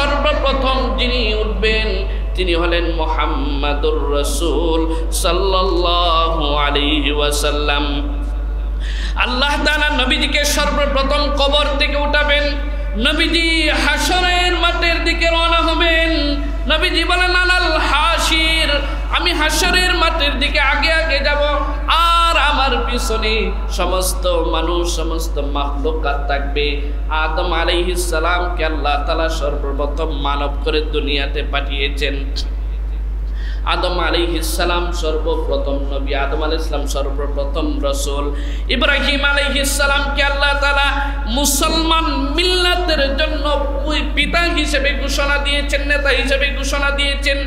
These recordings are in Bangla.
সর্বপ্রথম যিনি উঠবেন তিনি হলেন মুহাম্মাদুর রাসূল সাল্লাল্লাহু আলাইহি ওয়াসাল্লাম। আল্লাহ তাআলা নবীজিকে সর্বপ্রথম কবর থেকে উঠাবেন। নবীজি হাসরের মাঠের দিকে রওনা হবেন। নবীজি বলেন আনাল হাসির, আমি হাসরের মাঠের দিকে আগে আগে যাব, আর আমার পিছনে সমস্ত মানুষ সমস্ত মাখলুকাত থাকবে। আদম আলাইহিস সালামকে আল্লাহ তাআলা সর্বপ্রথম মানব করে দুনিয়াতে পাঠিয়েছেন। আদম আলাইহিস সালাম সর্বপ্রথম নবী, আদম আলাইহিস সালাম সর্বপ্রথম রাসূল। ইব্রাহিম আলাইহিস সালামকে আল্লাহ তাআলা মুসলমান মিল্লাতের জন্য পিতা হিসেবে ঘোষণা দিয়েছেন, নেতা হিসেবে ঘোষণা দিয়েছেন।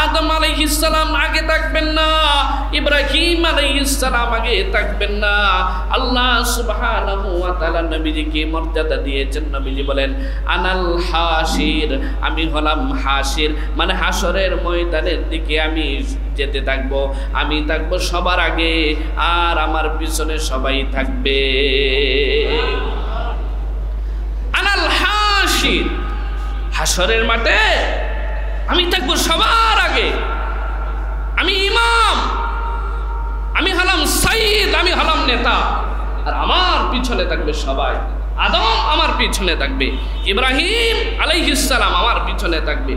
আদম আলাইহিস সালাম আগে থাকবেন না, ইব্রাহিম আলাইহিস সালাম আগে থাকবেন না। আল্লাহ সুবহানাহু ওয়া তাআলা নবীজিকে মর্যাদা দিয়েছেন। নবীজি বলেন আনাল হাসির, আমি হলাম হাসির, মানে হাসরের ময়দানের দিকে আমি যেতে থাকবো, আমি থাকবো সবার আগে, আর আমার পিছনে সবাই থাকবে। আনাল হাসির, হাসরের মাঠে আমি থাকবো সবার আগে, আমি ইমাম, আমি হলাম সাইয়্যিদ, আমি হলাম নেতা, আর আমার পিছনে থাকবে সবাই। আদম আমার পিছনে থাকবে, ইব্রাহিম আলাইহিস সালাম আমার পিছনে থাকবে,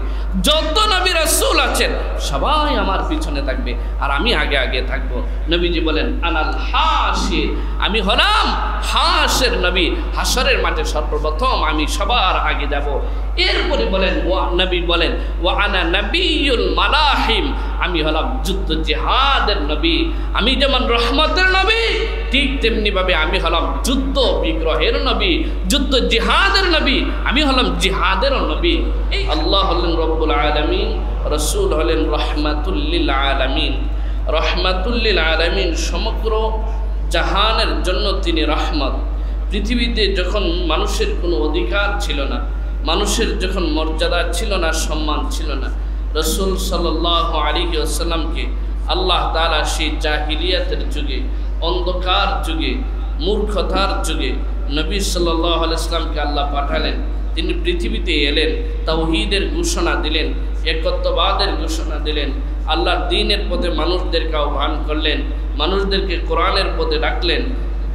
যত নবী রাসূল আছেন সবাই আমার পিছনে থাকবে, আর আমি আগে আগে থাকব। নবীজি বলেন আনাল হাসির, আমি হলাম হাসের নবী, হাসরের মাঠে সর্বপ্রথম আমি সবার আগে যাব। এরপরে বলেন নবী বলেন ওয়া আনা নবিয়ুল মালাহিম, আমি হলাম যুদ্ধ জিহাদের নবী। আমি যেমন রহমতের নবী, ঠিক তেমনি ভাবে আমি হলাম যুদ্ধ বিগ্রহের নবী, যুদ্ধ জিহাদের নবী, আমি হলাম জিহাদের নবী। আল্লাহ হলেন রব্বুল আলামিন, রাসূল হলেন রাহমাতুল লিল আলামিন। রাহমাতুল লিল আলামিন, সমগ্র জাহানের জন্য তিনি রহমত। পৃথিবীতে যখন মানুষের কোনো অধিকার ছিল না, মানুষের যখন মর্যাদা ছিল না, সম্মান ছিল না, রাসূল সাল্লাল্লাহু আলাইহি ওয়াসাল্লামকে আল্লাহ তাআলা সেই জাহিলিয়াতের যুগে, অন্ধকার যুগে, মূর্খতার যুগে নবী সাল্লাল্লাহু আলাইহি ওয়াসাল্লামকে আল্লাহ পাঠালেন। তিনি পৃথিবীতে এলেন, তাওহীদের ঘোষণা দিলেন, একত্ববাদের ঘোষণা দিলেন, আল্লাহর দ্বীনের পথে মানুষদেরকে আহ্বান করলেন, মানুষদেরকে কোরআনের পথে ডাকলেন,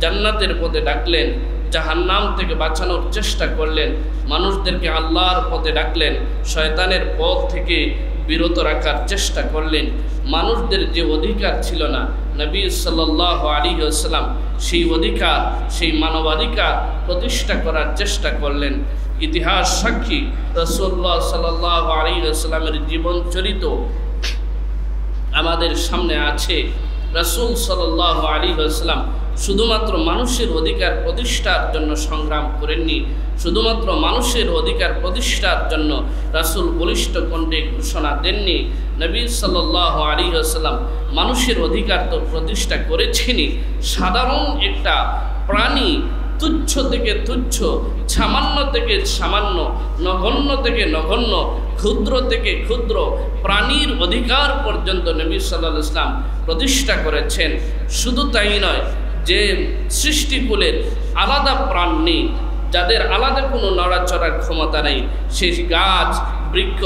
জান্নাতের পথে ডাকলেন, জাহান্নাম থেকে বাঁচানোর চেষ্টা করলেন, মানুষদেরকে আল্লাহর পথে ডাকলেন, শয়তানের পথ থেকে বিরত রাখার চেষ্টা করলেন। মানুষদের যে অধিকার ছিল না, নবী সাল্লাল্লাহু আলাইহি ওয়াসাল্লাম সেই অধিকার, সেই মানবাধিকার প্রতিষ্ঠা করার চেষ্টা করলেন। ইতিহাস সাক্ষী, রাসূলুল্লাহ সাল্লাল্লাহু আলাইহি ওয়াসাল্লামের জীবন চরিত আমাদের সামনে আছে। রাসূল সাল্লাল্লাহু আলাইহি ওয়াসাল্লাম শুধুমাত্র মানুষের অধিকার প্রতিষ্ঠার জন্য সংগ্রাম করেননি, শুধুমাত্র মানুষের অধিকার প্রতিষ্ঠার জন্য রাসূল বলিষ্ঠ কণ্ঠে ঘোষণা দেননি। নবী সাল্লাল্লাহু আলাইহি ওয়াসাল্লাম মানুষের অধিকার তো প্রতিষ্ঠা করেছেনই, সাধারণ একটা প্রাণী, তুচ্ছ থেকে তুচ্ছ, সামান্য থেকে সামান্য, নগণ্য থেকে নগণ্য, ক্ষুদ্র থেকে ক্ষুদ্র প্রাণীর অধিকার পর্যন্ত নবী সাল্লাল্লাহু আলাইহি ওয়াসাল্লাম প্রতিষ্ঠা করেছেন। শুধু তাই নয়, যে সৃষ্টিকুলের আলাদা প্রাণ নেই, যাদের আলাদা কোনো নড়াচড়ার ক্ষমতা নেই, সেই গাছ, বৃক্ষ,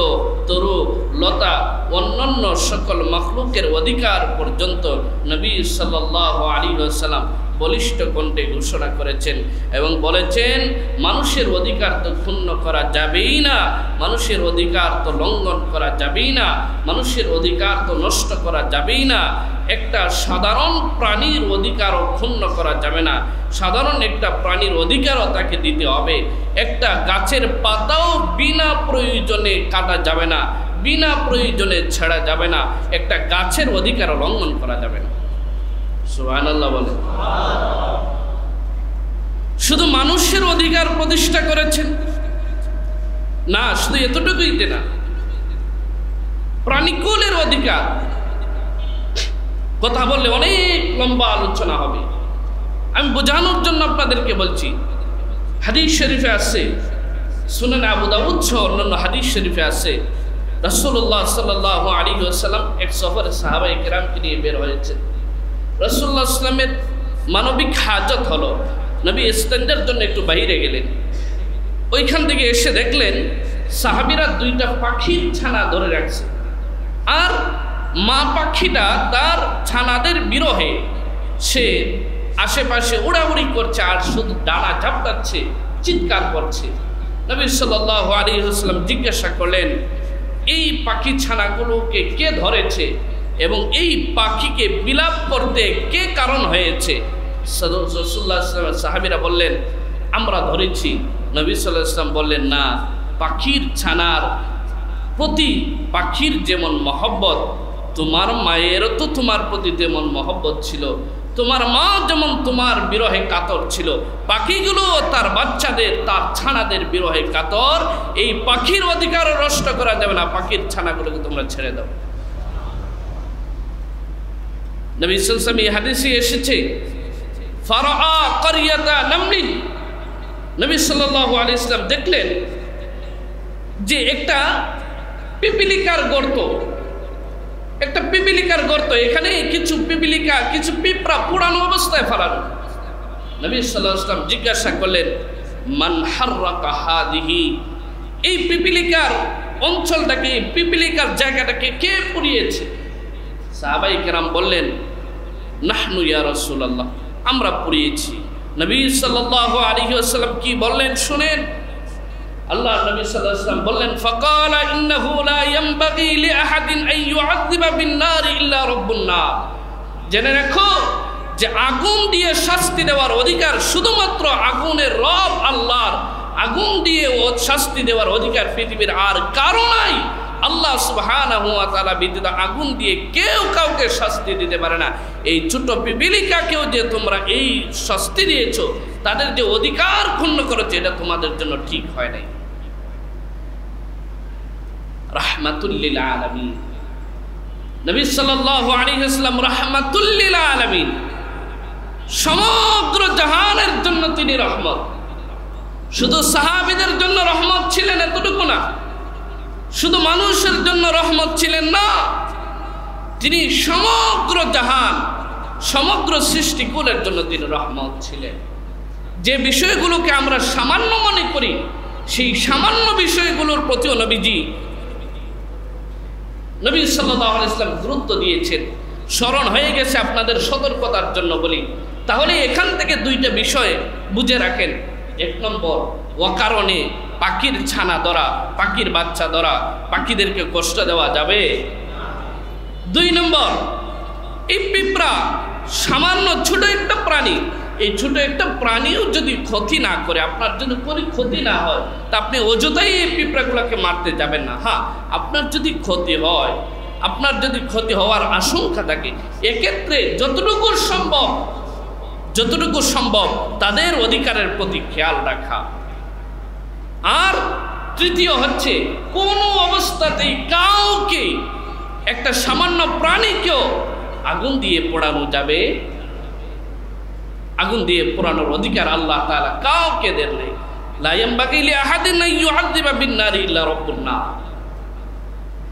তরু, লতা, অন্যান্য সকল মখলুকের অধিকার পর্যন্ত নবী সাল্লাল্লাহু আলাইহি ওয়াসাল্লাম বলিষ্ঠ কণ্ঠে ঘোষণা করেছেন এবং বলেছেন মানুষের অধিকার তো ক্ষুণ্ণ করা যাবেই না, মানুষের অধিকার তো লঙ্ঘন করা যাবেই না, মানুষের অধিকার তো নষ্ট করা যাবেই না। একটা সাধারণ প্রাণীর অধিকারও ক্ষুণ্ণ করা যাবে না, সাধারণ একটা প্রাণীর অধিকারও তাকে দিতে হবে। একটা গাছের পাতাও বিনা প্রয়োজনে কাটা যাবে না, বিনা প্রয়োজনে ছেঁড়া যাবে না, একটা গাছের অধিকারও লঙ্ঘন করা যাবে না। সুবহানাল্লাহ বলে। শুধু মানুষের অধিকার প্রতিষ্ঠা করেছেন না, শুধু এতটুকুইতে না, প্রাণীকুলের অধিকার কথা বললে অনেক লম্বা আলোচনা হবে, আমি বোঝানোর জন্য আপনাদেরকে বলছি। হাদিস শরীফে আছে, সুনান আবু দাউদ সহ অন্যান্য হাদিস শরীফে আছে, রাসূলুল্লাহ সাল্লাল্লাহু আলাইহি ওয়াসাল্লাম এক সফরে সাহাবায়ে কেরামকে নিয়ে বের হয়েছেন। রাসূলুল্লাহ সাল্লাল্লাহু আলাইহি ওয়াসাল্লামের মানবিক হাজত হলো, নবী ইস্তেঞ্জার জন্য একটু বাইরে গেলেন। ওইখান থেকে এসে দেখলেন সাহাবীরা দুইটা পাখির ছানা ধরে রাখছে, আর মা পাখিটা তার ছানাদের বিরহে সে আশেপাশে উড়াউড়ি করছে আর শুধু ডানা ঝাপটাচ্ছে, চিৎকার করছে। নবী সাল্লাল্লাহু আলাইহি ওয়াসাল্লাম জিজ্ঞাসা করলেন, এই পাখি ছানাগুলোকে কে ধরেছে এবং এই পাখিকে বিলাপ করতে কে কারণ হয়েছে? রাসূলুল্লাহ সাল্লাল্লাহু আলাইহি ওয়াসাল্লাম সাহাবীরা বললেন, আমরা ধরেছি। নবী সাল্লাল্লাহু আলাইহি ওয়াসাল্লাম বললেন, না, পাখির ছানার প্রতি পাখির যেমন মহব্বত, তোমার মায়েরও তো তোমার প্রতি তেমন মহব্বত ছিল, তোমার মা যেমন তোমার বিরহে কাতর ছিল, পাখিগুলো তার বাচ্চাদের, তার ছানাদের বিরহে কাতর। এই পাখির অধিকারও নষ্ট করা যাবে না, পাখির ছানাগুলোকে তোমরা ছেড়ে দাও। নবী সাল্লাল্লাহু আলাইহি ওয়াসাল্লাম এই হাদিসে এসেছে, ফারাআ কারিয়াতা নামলিন, নবী সাল্লাল্লাহু আলাইহি ওয়াসাল্লাম দেখলেন যে একটা পিপিলিকার গর্ত, একটা পিপিলিকার গর্ত, এখানে কিছু পিপিলিকা, কিছু পিঁপড়া পুরানো অবস্থায় ফেলানো। নবী সাল্লাল্লাহু আলাইহি ওয়াসাল্লাম জিজ্ঞাসা করলেন, মান হাররাকা হাদিহি, এই পিপিলিকার অঞ্চলটাকে, পিপিলিকার জায়গাটাকে কে পুড়িয়েছে? সাহাবায়ে কেরাম বললেন, নাহনু ইয়া রাসূলুল্লাহ, আমরা পুড়িয়েছি। নবী সাল্লাল্লাহু আলাইহি ওয়াসাল্লাম কি বললেন শুনেন। আল্লাহ নবী সাল্লাল্লাহু আলাইহি ওয়াসাল্লাম বললেন, ফাকালা ইন্নাহু লা ইয়ানবাগি লিআহাদিন আন ইউআযযিবা বিন-নারি ইল্লা রাব্বুন নার, জেনে রাখো যে আগুন দিয়ে শাস্তি দেওয়ার অধিকার শুধুমাত্র আগুনের রব আল্লাহর। আগুন দিয়ে শাস্তি দেওয়ার অধিকার পৃথিবীর আর কারো নাই। আল্লাহ সুবহানাহু ওয়া তাআলা ব্যতীত আগুন দিয়ে কেউ কাউকে শাস্তি দিতে পারে না। এই ছোট পিপিলিকাকেও যে তোমরা এই শাস্তি দিয়েছো, তাদের যে অধিকার ক্ষুণ্ণ করেছে, এটা তোমাদের জন্য ঠিক হয় নাই। রাহমাতুল লিল আলামিন, নবী সাল্লাল্লাহু আলাইহি ওয়াসাল্লাম রাহমাতুল লিল আলামিন, সমগ্র জাহানের জন্য তিনি রহমত। শুধু সাহাবীদের জন্য রহমত ছিলেন এতটুকু না, শুধু মানুষের জন্য রহমত ছিলেন না, তিনি সমগ্র জাহান, সমগ্র সৃষ্টিকুলের জন্য তিনি রহমত ছিলেন। যে বিষয়গুলোকে আমরা সামান্য মনে করি, সেই সামান্য বিষয়গুলোর প্রতিও নবী সাল্লাল্লাহু আলাইহি ওয়াসাল্লাম গুরুত্ব দিয়েছেন। স্মরণ হয়ে গেছে, আপনাদের সতর্কতার জন্য বলি। তাহলে এখান থেকে দুইটা বিষয় বুঝে রাখেন। এক নম্বর, অকারণে পাখির ছানা ধরা, পাখির বাচ্চা ধরা, পাখিদেরকে কষ্ট দেওয়া যাবে। দুই নম্বর, এই পিঁপড়া সামান্য ছোট একটা প্রাণী, এই ছোট একটা প্রাণীও যদি ক্ষতি না করে, আপনার যদি কোনো ক্ষতি না হয়, তা আপনি অযথাই এই পিঁপড়াগুলোকে মারতে যাবেন না। হ্যাঁ, আপনার যদি ক্ষতি হয়, আপনার যদি ক্ষতি হওয়ার আশঙ্কা থাকে, এক্ষেত্রে যতটুকু সম্ভব তাদের অধিকারের প্রতি খেয়াল রাখা। আর তৃতীয় হচ্ছে, কোনো অবস্থাতেই কাউকে, একটা সামান্য প্রাণীকেও আগুন দিয়ে পোড়ানো যাবে, আগুন দিয়ে পোড়ানোর অধিকার আল্লাহ তাআলা কাউকে দেন নাই। লা ইয়ানবাগি লিআহাদিন আন ইউআযযিবা বিন-নারি ইল্লা রাব্বুন নার,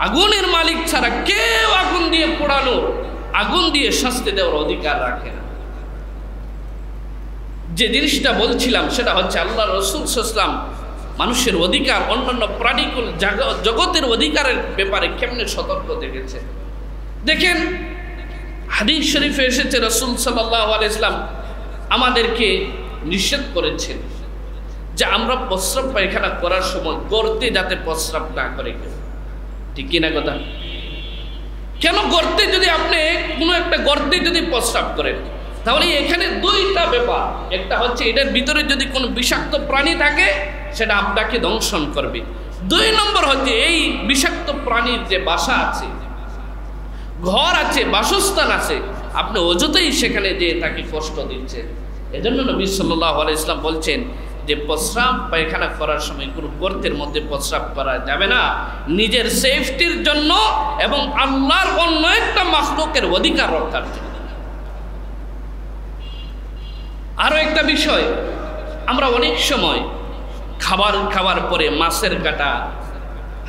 আগুনের মালিক ছাড়া কেউ আগুন দিয়ে পোড়ানোর, আগুন দিয়ে শাস্তি দেওয়ার অধিকার রাখে না। যে জিনিসটা বলছিলাম সেটা হচ্ছে, আল্লাহ রাসূল সাল্লাল্লাহু আলাইহি ওয়াসাল্লাম মানুষের অধিকার, অন্যান্য প্রাণীকুল জগতের অধিকারের ব্যাপারে কেমনে সতর্ক দেখেছে। দেখেন, হাদিস শরীফে এসেছে, রাসূল সাল্লাল্লাহু আলাইহি ওয়াসাল্লাম আমাদেরকে নিষেধ করেছেন যে আমরা প্রস্রাব পায়খানা করার সময় গর্তে যাতে প্রস্রাব না করে কেউ। ঠিক কিনা কথা? কেন গর্তে, যদি আপনি কোনো একটা গর্তে যদি প্রস্রাব করেন, তাহলে এখানে দুইটা ব্যাপার। একটা হচ্ছে, এটার ভিতরে যদি কোনো বিষাক্ত প্রাণী থাকে সেটা আপনাকে দংশন করবে। দুই নম্বর হচ্ছে, এই বিষাক্ত প্রাণীর যে বাসা আছে, ঘর আছে, বাসস্থান আছে, আপনি অযথাই সেখানে যে তাকে কষ্ট দিচ্ছেন। এজন্য নবী সাল্লাল্লাহু আলাইহি ওয়াসাল্লাম বলছেন যে প্রস্রাব পায়খানা করার সময় কোনো গর্তের মধ্যে প্রস্রাব করা যাবে না, নিজের সেফটির জন্য এবং আল্লাহর অন্য একটা মাখলুকের অধিকার রক্ষার জন্য। আরো একটা বিষয়, আমরা অনেক সময় খাবার পরে মাছের কাটা,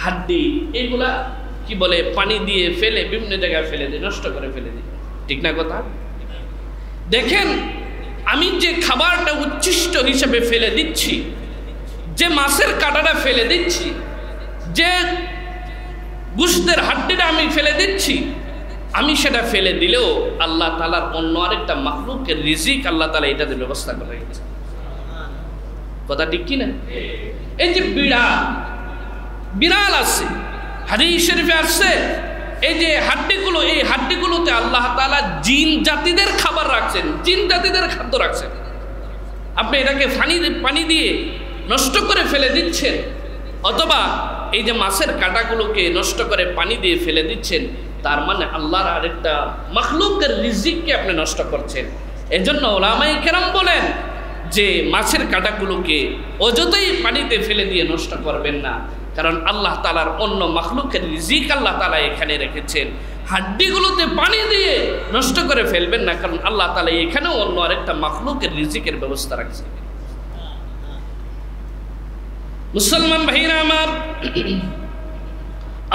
হাড্ডি, এগুলা কি বলে, পানি দিয়ে ফেলে বিভিন্ন জায়গায় ফেলে দিই, নষ্ট করে ফেলে দিই। ঠিক না কথা? দেখেন, আমি যে খাবারটা উচ্ছিষ্ট হিসেবে ফেলে দিচ্ছি, যে মাছের কাঁটাটা ফেলে দিচ্ছি, যে গোশতের হাড্ডিটা আমি ফেলে দিচ্ছি, আমি সেটা ফেলে দিলেও আল্লাহ তাআলার অন্য আরেকটা মাখলুকের রিজিক আল্লাহ তাআলা এটাতে ব্যবস্থা করে রেখেছে। কথা ঠিক কি না? এই যে বিড়াল আছে, হাদিস শরীফে আসছে, এই যে হাড্ডিগুলো, এই হাড্ডিগুলোতে আল্লাহ তাআলা জিন জাতিদের খাবার রাখছেন, জিন জাতিদের খাদ্য রাখছেন। আপনি এটাকে পানি দিয়ে নষ্ট করে ফেলে দিচ্ছেন, অথবা এই যে মাছের কাঁটাগুলোকে নষ্ট করে পানি দিয়ে ফেলে দিচ্ছেন, তার মানে আল্লাহর আরেকটা মাখলুকের রিজিককে আপনি নষ্ট করছেন। এজন্য উলামায়ে কেরাম বলেন যে মাছের কাঁটাগুলোকে অযথাই পানিতে ফেলে দিয়ে নষ্ট করবেন না, কারণ আল্লাহ তাআলার অন্য মাখলুকের রিজিক আল্লাহ তাআলা এখানে রেখেছেন। হাড্ডিগুলোতে পানি দিয়ে নষ্ট করে ফেলবেন না, কারণ আল্লাহ তাআলা এখানেও অন্য আরেকটা মাখলুকের রিজিকের ব্যবস্থা রাখছেন। মুসলমান ভাইরা আমার,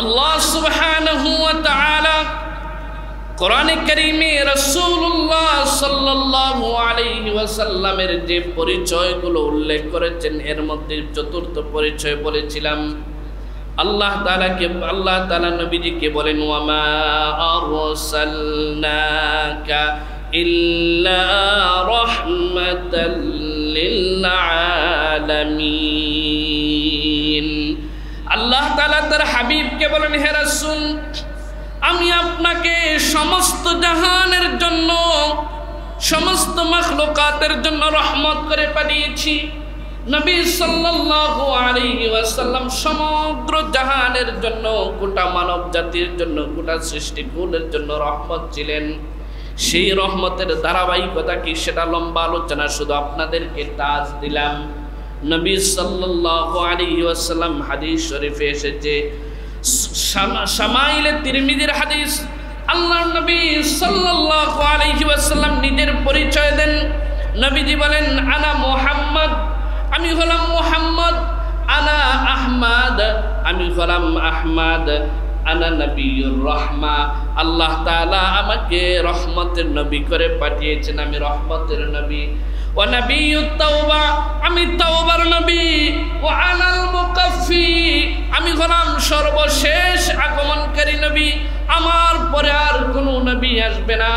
আল্লাহ সুবহানাহু ওয়া তাআলা কোরআনে কারীমে রাসূলুল্লাহ সাল্লাল্লাহু আলাইহি ওয়াসাল্লামের যে পরিচয়গুলো উল্লেখ করেছেন, এর মধ্যে চতুর্থ পরিচয় বলেছিলাম, আল্লাহ তাআলা নবীজিকে বলেন, ওয়া মা আরসালনাকা ইল্লা রাহমাতাল লিল আলামিন। আল্লাহ তাআলা তার হাবিবকে বলেন, হে রাসূল, আমি আপনাকে সমস্ত জাহানের জন্য, সমস্ত মাখলুকাতের জন্য রহমত করে পাঠিয়েছি। নবী সাল্লাল্লাহু আলাইহি ওয়াসাল্লাম সমগ্র জাহানের জন্য, গোটা মানব জাতির জন্য, গোটা সৃষ্টিকুলের জন্য রহমত ছিলেন। সেই রহমতের ধারাবাহিকতা কি, সেটা লম্বা আলোচনা, শুধু আপনাদেরকে তাজ দিলাম। নবী সাল্লাল্লাহু আলাইহি ওয়াসাল্লাম হাদিস শরীফে এসেছে, শামাইলে তিরমিজির হাদিস, আল্লাহর নবী সাল্লাল্লাহু আলাইহি ওয়াসাল্লাম নিজের পরিচয় দেন। নবীজি বলেন, আনা মুহাম্মদ, আমি হলাম মুহাম্মদ, আনা আহমদ, আমি হলাম আহমদ, আনা নবিয়ুর রাহমা, আল্লাহ তাআলা আমাকে রহমতের নবী করে পাঠিয়েছেন, আমি রহমতের নবী। ওয়া নবিয়ুত তাওবা, আমি তাওবার নবী। ওয়া আনাল মুকাফফি, আমি হলাম সর্বশেষ আগমনকারী নবী, আমার পরে আর কোনো নবী আসবে না।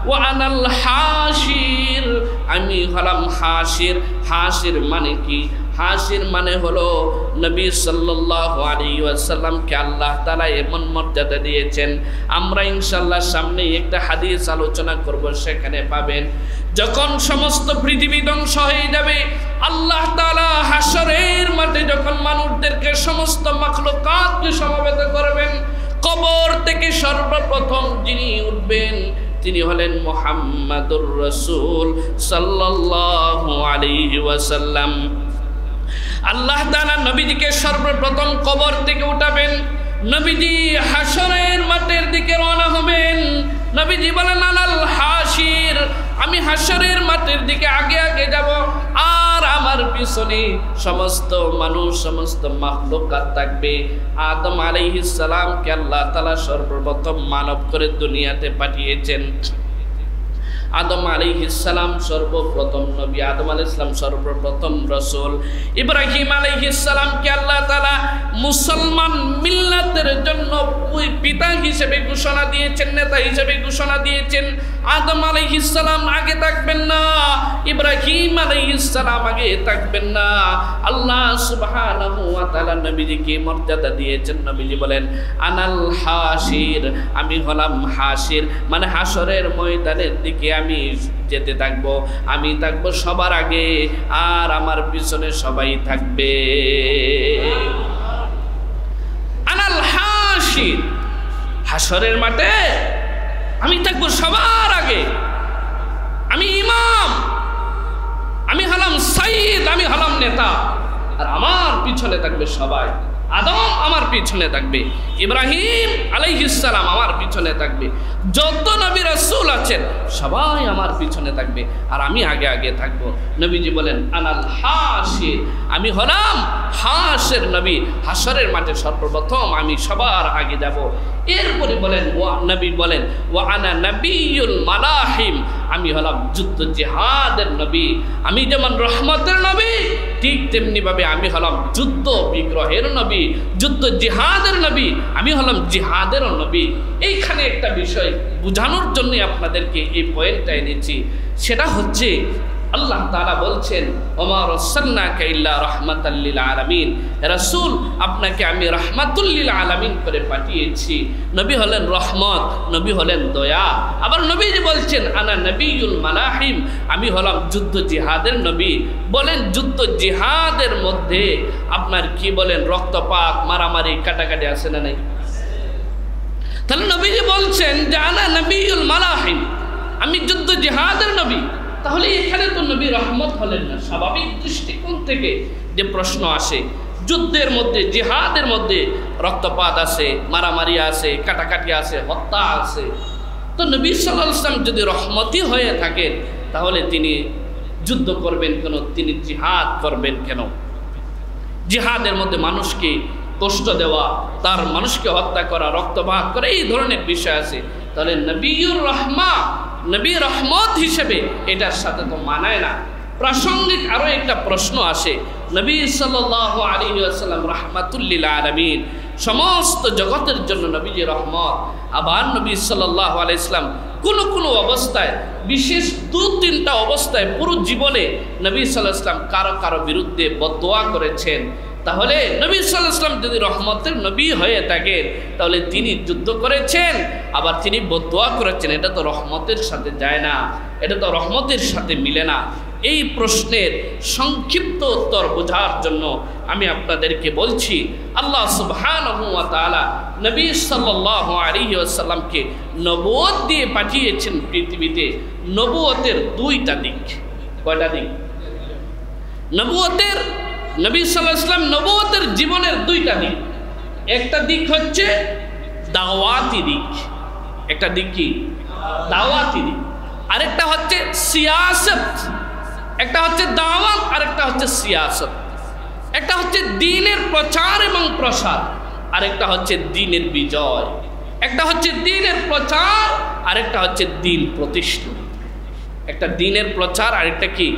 ওয়া আনাল হাশির, আমি হলাম হাশির। হাশির মানে কি? হাশির মানে হলো নবী সাল্লাল্লাহু আলাইহি ওয়াসাল্লামকে আল্লাহ তাআলা এমন মর্যাদা দিয়েছেন, আমরা ইনশাআল্লাহ সামনে একটা হাদিস আলোচনা করব, সেখানে পাবেন যখন সমস্ত পৃথিবী ধ্বংস হয়ে যাবে, আল্লাহ তাআলা হাশরের মাঠে যখন মানুষদেরকে, সমস্ত মাখলুকাতকে সমবেত করবেন, কবর থেকে সর্বপ্রথম যিনি উঠবেন তিনি হলেন মুহাম্মাদুর রাসূল সাল্লাল্লাহু আলাইহি ওয়াসাল্লাম। আল্লাহ তাআলা নবীজিকে সর্বপ্রথম কবর থেকে উঠাবেন, নবীজি হাশরের মাঠের দিকে রওনা হবেন। নবীজি বলেন, আনাল হাশির, আমি হাশরের মাঠের দিকে আগে আগে যাব, আর আমার পিছনে সমস্ত মানুষ, সমস্ত মাখলুকাত থাকবে। আদম আলাইহিস সালামকে আল্লাহ তাআলা সর্বপ্রথম মানব করে দুনিয়াতে পাঠিয়েছেন। আদম আলাইহিস সালাম সর্বপ্রথম নবী, আদম আলাইহিস সালাম সর্বপ্রথম রাসূল। ইব্রাহিম আলাইহিস সালামকে আল্লাহ তাআলা মুসলমান মিল্লাতের জন্য পিতা হিসেবে ঘোষণা দিয়েছেন, নেতা হিসেবে ঘোষণা দিয়েছেন। আদম আলাইহিস সালাম আগে থাকবেন না, ইব্রাহিম আলাইহিস সালাম আগে থাকবেন না। আল্লাহ সুবহানাহু ওয়া তাআলা নবীজিকে মর্যাদা দিয়েছেন। নবীজি বলেন, আনাল হাশির, আমি হলাম হাশির, মানে হাশরের ময়দানের দিকে আমি যেতে থাকবো, আমি থাকবো সবার আগে, আর আমার পিছনে সবাই থাকবে। আনাল হাশির, হাশরের মাঠে আমি থাকবো সবার আগে, আমি ইমাম, আমি হলাম সাইয়্যিদ, আমি হলাম নেতা, আর আমার পিছনে থাকবে সবাই। আদম আমার পিছনে থাকবে, ইব্রাহিম আলাইহিস সালাম আমার পিছনে থাকবে, যত নবী রাসূল আছেন সবাই আমার পিছনে থাকবে, আর আমি আগে আগে থাকবো। নবীজি বলেন, আনাল হাশির, আমি হলাম হাশির নবী, হাশরের মাঠে সর্বপ্রথম আমি সবার আগে যাব। এরপরে বলেন, নবী বলেন, ওয়া আনা নবিয়ুল মালাহিম, আমি হলাম যুদ্ধ জিহাদের নবী। আমি যেমন রহমতের নবী, ঠিক তেমনিভাবে আমি হলাম যুদ্ধ বিগ্রহের নবী, যুদ্ধ জিহাদের নবী, আমি হলাম জিহাদেরও নবী। এইখানে একটা বিষয় বোঝানোর জন্য আপনাদেরকে এই পয়েন্টটা এনেছি, সেটা হচ্ছে আল্লাহ তাআলা বলছেন ওমা রাসূলনাকা ইল্লা রাহমাতাল লিল আলামিন, রাসূল আপনাকে আমি রাহমাতুল লিল আলামিন করে পাঠিয়েছি। নবী হলেন রহমত, নবী হলেন দয়া। আবার নবীজি বলছেন আনা নবিয়ুল মালাহিম, আমি হলাম যুদ্ধ জিহাদের নবী। বলেন যুদ্ধ জিহাদের মধ্যে আপনার কি বলেন রক্তপাত, মারামারি, কাটাকাটি আছে না নাই? তাহলে নবীজি বলছেন যে আনা নবিয়ুল মালাহিম, আমি যুদ্ধ জিহাদের নবী। তাহলে এখানে তো নবী রহমত হলেন না। স্বাভাবিক দৃষ্টিকোণ থেকে যে প্রশ্ন আসে, যুদ্ধের মধ্যে জিহাদের মধ্যে রক্তপাত আছে, মারামারি আছে, কাটাকাটি আছে, হত্যা আছে, তো নবী সাল্লাল্লাহু আলাইহি ওয়াসাল্লাম যদি রহমতই হয়ে থাকেন তাহলে তিনি যুদ্ধ করবেন কেন, তিনি জিহাদ করবেন কেন? জিহাদের মধ্যে মানুষকে কষ্ট দেওয়া, তার মানুষকে হত্যা করা, রক্তপাত করা, এই ধরনের বিষয় আছে। তাহলে নবিয়ুর রহমা, নবী রহমত হিসেবে এটার সাথে তো মানায় না। প্রাসঙ্গিক আরো একটা প্রশ্ন আসে, নবী সাল্লাল্লাহু আলাইহি ওয়াসাল্লাম রাহমাতুল লিল আলামিন, সমস্ত জগতের জন্য নবীজি রহমত। আবার নবী সাল্লাল্লাহু আলাইহি ওয়াসাল্লাম কোন অবস্থায়, বিশেষ 2-3টা অবস্থায় পুরো জীবনে নবী সাল্লাল্লাহু আলাইহি ওয়াসাল্লাম কারো বিরুদ্ধে বদদোয়া করেছেন। তাহলে নবী সাল্লাল্লাহু আলাইহি ওয়াসাল্লাম যদি রহমতের নবী হয়ে থাকেন তাহলে তিনি যুদ্ধ করেছেন, আবার তিনি বদদোয়া করেছেন, এটা তো রহমতের সাথে যায় না, এটা তো রহমতের সাথে মিলে না। এই প্রশ্নের সংক্ষিপ্ত উত্তর বোঝার জন্য আমি আপনাদেরকে বলছি, আল্লাহ সুবহানাহু ওয়া তাআলা নবী সাল্লাল্লাহু আলাইহি ওয়াসাল্লামকে নবুয়ত দিয়ে পাঠিয়েছেন পৃথিবীতে। নবুয়তের 2টা দিক। কয়টা দিক? নবুয়তের, নবী সাল্লাল্লাহু আলাইহি ওয়াসাল্লাম নবুয়তের জীবনের 2টা দিক। একটা দিক হচ্ছে দাওয়াতি দিক, একটা দিক কি দাওয়াতি দিক, আরেকটা হচ্ছে সিয়াসত। একটা হচ্ছে দাওয়াত, আরেকটা হচ্ছে সিয়াসত। একটা হচ্ছে দ্বীনের প্রচার এবং প্রসার, আরেকটা হচ্ছে দ্বীনের বিজয়। একটা হচ্ছে দ্বীনের প্রচার, আরেকটা হচ্ছে দ্বীন প্রতিষ্ঠা। একটা দ্বীনের প্রচার, আরেকটা কি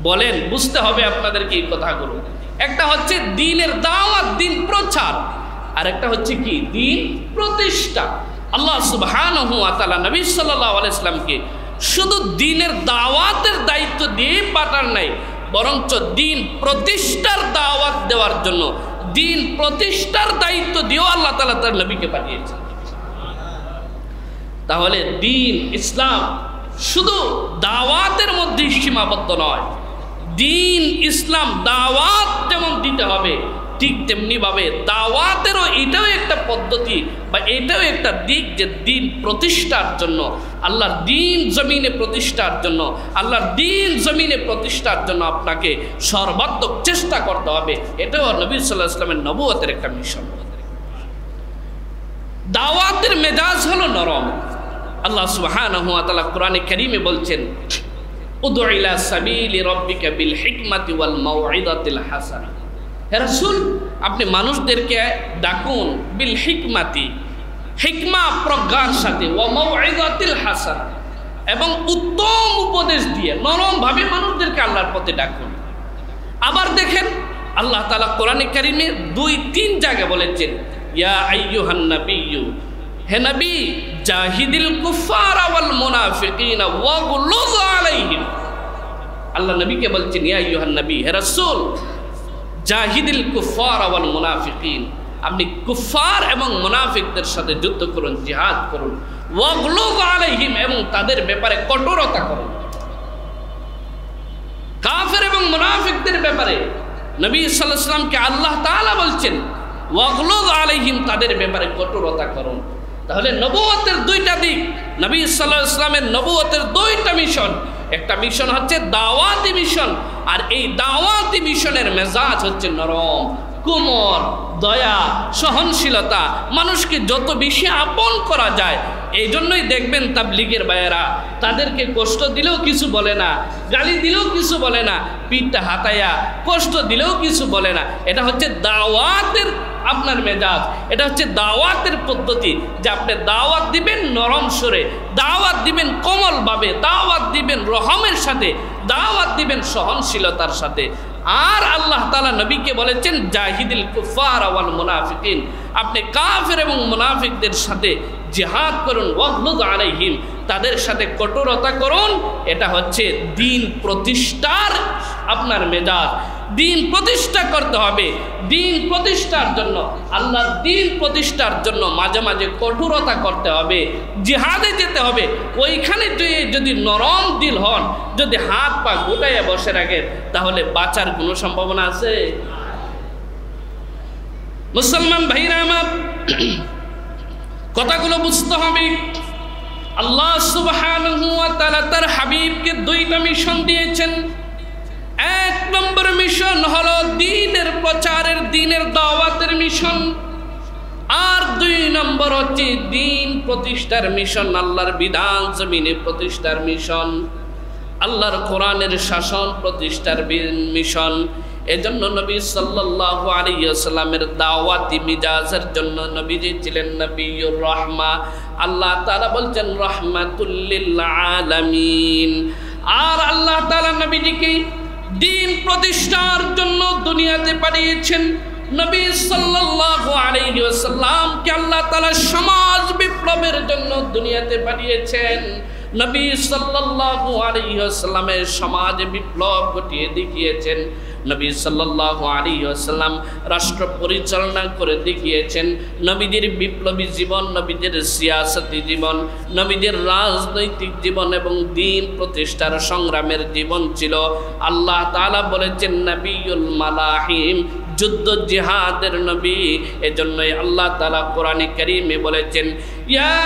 বলেন, বুঝতে হবে আপনাদেরকে এই কথাগুলো। একটা হচ্ছে দ্বীনের দাওয়াত, দ্বীন প্রচার, আরেকটা হচ্ছে কি দ্বীন প্রতিষ্ঠা। আল্লাহ সুবহানাহু ওয়া তাআলা নবী সাল্লাল্লাহু আলাইহি ওয়াসাল্লামকে শুধু দ্বীনের দাওয়াতের দায়িত্ব দিয়ে পাঠান নাই, বরঞ্চ দ্বীন প্রতিষ্ঠার দাওয়াত দেওয়ার জন্য, দ্বীন প্রতিষ্ঠার দায়িত্ব দিয়েও আল্লাহ তাআলা তার নবীকে পাঠিয়েছেন। তাহলে দ্বীন ইসলাম শুধু দাওয়াতের মধ্যে সীমাবদ্ধ নয়। দ্বীন ইসলাম দাওয়াত যেমন দিতে হবে, ঠিক তেমনিভাবে দাওয়াতেরও এটাও একটা পদ্ধতি বা এটাও একটা দিক, যে দ্বীন প্রতিষ্ঠার জন্য, আল্লাহর দ্বীন জমিনে প্রতিষ্ঠার জন্য, আল্লাহর দ্বীন জমিনে প্রতিষ্ঠার জন্য আপনাকে সর্বাত্মক চেষ্টা করতে হবে। এটাও নবী সাল্লাল্লাহু আলাইহি ওয়াসাল্লামের নবুয়তের একটা মিশন। দাওয়াতের মেজাজ হলো নরম। আল্লাহ সুবহানাহু ওয়া তাআলা কোরআনে কারীমে বলছেন উদউ ইলা সাবিলি রাব্বিকা বিল হিকমাতি ওয়াল মাউইযাতিল হাসানা। হে রাসূল, আপনি মানুষদেরকে ডাকুন বিল হিকমাতি, হিকমা প্রজ্ঞার সাথে, ওয়া মাউইযাতিল হাসানা, এবং উত্তম উপদেশ দিয়ে নরমভাবে মানুষদেরকে আল্লাহর পথে ডাকুন। আবার দেখেন আল্লাহ তাআলা কোরআনে কারীমে 2-3 জায়গায় বলেছেন ইয়া আইয়ুহান নাবিয়্যু, হে নবী, জাহিদিল কুফারা ওয়াল মুনাফিকিনা ওয়াগলুয আলাইহিম। আল্লাহ নবীকে বলছেন ইয়া আইয়ুহান নবী, হে রাসূল, জাহিদিল কুফারা ওয়াল মুনাফিকিন, আপনি কুফার এবং মুনাফিকদের সাথে যুদ্ধ করুন, জিহাদ করুন। ওয়াগলুয আলাইহিম, এবং তাদের ব্যাপারে কঠোরতা করুন। কাফের এবং মুনাফিকদের ব্যাপারে নবী সাল্লাল্লাহু আলাইহি ওয়াসাল্লামকে আল্লাহ তাআলা বলছেন ওয়াগলুয আলাইহিম, তাদের ব্যাপারে কঠোরতা করুন। তাহলে নবুয়তের 2টা দিক, নবী সাল্লাল্লাহু আলাইহি ওয়াসাল্লামের নবুয়তের 2টা মিশন। একটা মিশন হচ্ছে দাওয়াতি মিশন, আর এই দাওয়াতি মিশনের মেজাজ হচ্ছে নরম, কোমল, দয়া, সহনশীলতা, মানুষকে যত বেশি আপন করা যায়। এই জন্যই দেখবেন তাবলীগের ভাইয়েরা তাদেরকে কষ্ট দিলেও কিছু বলে না, গালি দিলেও কিছু বলে না, পিঠটা হাতায়া কষ্ট দিলেও কিছু বলে না। এটা হচ্ছে দাওয়াতের আপনার মেজাজ। এটা হচ্ছে দাওয়াতের পদ্ধতি, যে আপনি দাওয়াত দিবেন নরম সুরে, দাওয়াত দিবেন কোমলভাবে, দাওয়াত দিবেন রহমের সাথে, দাওয়াত দিবেন সহনশীলতার সাথে। আর আল্লাহ তাআলা নবীকে বলেছেন জাহিদিল কুফার ওয়াল মুনাফিকিন, আপনি কাফের এবং মুনাফিকদের সাথে জিহাদ করুন, ওয়াগলুদ আলাইহিম, তাদের সাথে কঠোরতা করুন। এটা হচ্ছে দিন প্রতিষ্ঠার আপনার মেজাজ। দিন প্রতিষ্ঠা করতে হবে। দিন প্রতিষ্ঠার জন্য, আল্লাহর দিন প্রতিষ্ঠার জন্য মাঝে মাঝে কঠোরতা করতে হবে, জিহাদে যেতে হবে। ওইখানে যদি নরম দিল হন, যদি হাত পা গুটাইয়া বসে রাখেন, তাহলে বাঁচার কোনো সম্ভাবনা আছে? মুসলমান ভাইরা আমার, কথাগুলো বুঝতে হবে। আল্লাহ সুবহানাহু ওয়া তাআলা তার হাবিবকে দুইটা মিশন দিয়েছেন। এক নম্বর মিশন হলো দ্বীনের প্রচারের, দ্বীনের দাওয়াতের মিশন। আর দুই নম্বর হচ্ছে দ্বীন প্রতিষ্ঠার মিশন, আল্লাহর বিধান জমিনে প্রতিষ্ঠার মিশন, আল্লাহর কোরআনের শাসন প্রতিষ্ঠার মিশন। এজন্য নবী সাল্লাল্লাহু আলাইহি ওয়াসাল্লামের দাওয়াতি মিজাজের জন্য নবীজি ছিলেন নবিয়ুর রাহমা। আল্লাহ তাআলা বলছেন রাহমাতুল লিল আলামিন। আর আল্লাহ তাআলা নবীজিকে দ্বীন প্রতিষ্ঠার জন্য দুনিয়াতে পাঠিয়েছেন। নবী সাল্লাল্লাহু আলাইহি ওয়াসাল্লামকে আল্লাহ তাআলা সমাজ বিপ্লবের জন্য দুনিয়াতে পাঠিয়েছেন। নবী সাল্লাল্লাহু আলাইহি ওয়াসাল্লামের সমাজ বিপ্লব ঘটিয়ে দেখিয়েছেন। নবী সাল্লাল্লাহু আলাইহি ওয়াসাল্লাম রাষ্ট্র পরিচালনা করে দেখিয়েছেন। নবীদের বিপ্লবী জীবন, নবীদের সিয়াসতি জীবন, নবীদের রাজনৈতিক জীবন এবং দ্বীন প্রতিষ্ঠার সংগ্রামের জীবন ছিল। আল্লাহ তাআলা বলেছেন নবিয়ুল মালাহিম, যুদ্ধ জিহাদের নবী। এজন্যই আল্লাহ তাআলা কোরআনে কারীমে বলেছেন ইয়া